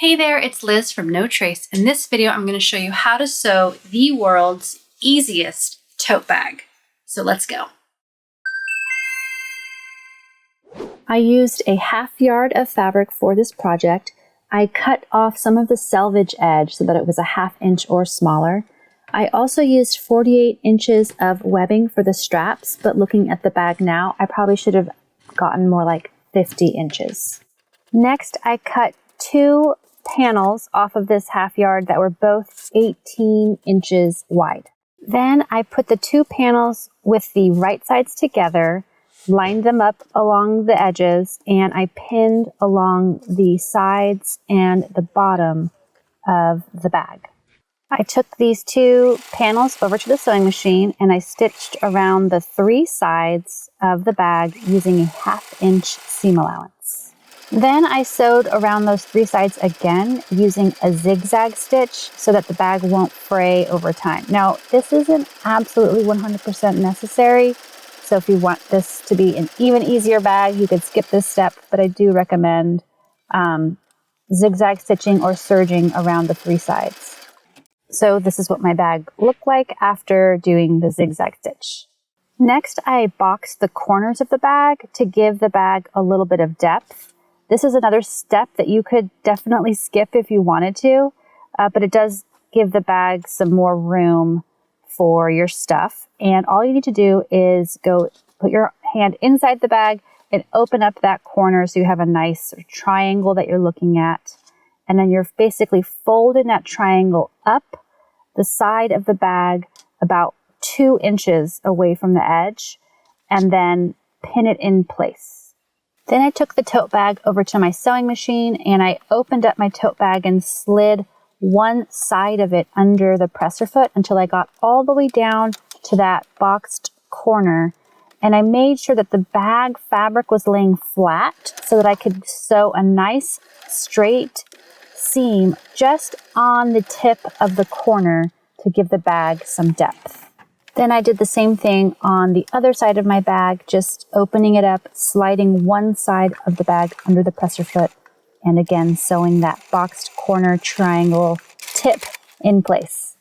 Hey there, it's Liz from No Trace. In this video, I'm going to show you how to sew the world's easiest tote bag. So let's go. I used a 1/2 yard of fabric for this project. I cut off some of the selvage edge so that it was a 1/2 inch or smaller. I also used 48 inches of webbing for the straps, but looking at the bag now, I probably should have gotten more like 50 inches. Next, I cut 2 panels off of this 1/2 yard that were both 18 inches wide. Then I put the 2 panels with the right sides together, lined them up along the edges, and I pinned along the sides and the bottom of the bag. I took these 2 panels over to the sewing machine and I stitched around the 3 sides of the bag using a 1/2 inch seam allowance. Then I sewed around those 3 sides again using a zigzag stitch so that the bag won't fray over time. Now, this isn't absolutely 100% necessary, so if you want this to be an even easier bag, you could skip this step, but I do recommend zigzag stitching or serging around the 3 sides. So this is what my bag looked like after doing the zigzag stitch. Next, I boxed the corners of the bag to give the bag a little bit of depth. This is another step that you could definitely skip if you wanted to, but it does give the bag some more room for your stuff. And all you need to do is go put your hand inside the bag and open up that corner so you have a nice triangle that you're looking at. And then you're basically folding that triangle up the side of the bag about 2 inches away from the edge and then pin it in place. Then I took the tote bag over to my sewing machine and I opened up my tote bag and slid one side of it under the presser foot until I got all the way down to that boxed corner. And I made sure that the bag fabric was laying flat so that I could sew a nice straight seam just on the tip of the corner to give the bag some depth. Then I did the same thing on the other side of my bag, just opening it up, sliding one side of the bag under the presser foot, and again sewing that boxed corner triangle tip in place.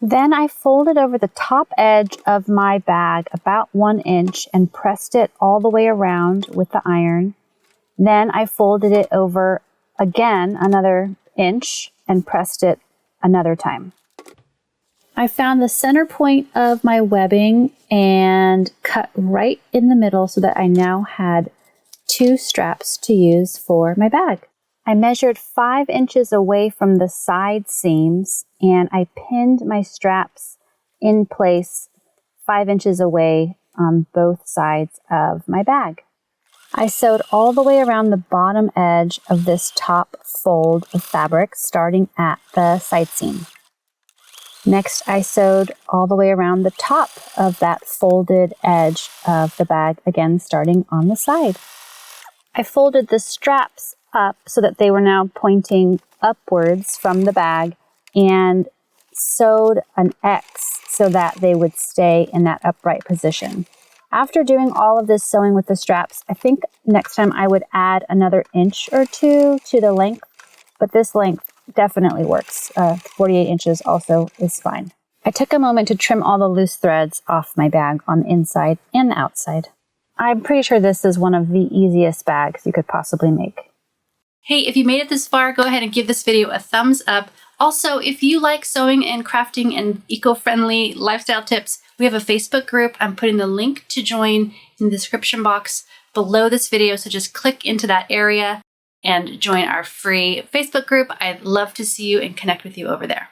Then I folded over the top edge of my bag about 1 inch and pressed it all the way around with the iron. Then I folded it over again another inch and pressed it another time. I found the center point of my webbing and cut right in the middle so that I now had 2 straps to use for my bag. I measured 5 inches away from the side seams and I pinned my straps in place 5 inches away on both sides of my bag. I sewed all the way around the bottom edge of this top fold of fabric, starting at the side seam. Next, I sewed all the way around the top of that folded edge of the bag, again starting on the side. I folded the straps up so that they were now pointing upwards from the bag and sewed an X so that they would stay in that upright position. After doing all of this sewing with the straps, I think next time I would add another inch or 2 to the length, but this length definitely works. 48 inches also is fine. I took a moment to trim all the loose threads off my bag on the inside and the outside. I'm pretty sure this is one of the easiest bags you could possibly make. Hey, if you made it this far, go ahead and give this video a thumbs up. Also, if you like sewing and crafting and eco-friendly lifestyle tips, we have a Facebook group. I'm putting the link to join in the description box below this video, so just click into that area and join our free Facebook group. I'd love to see you and connect with you over there.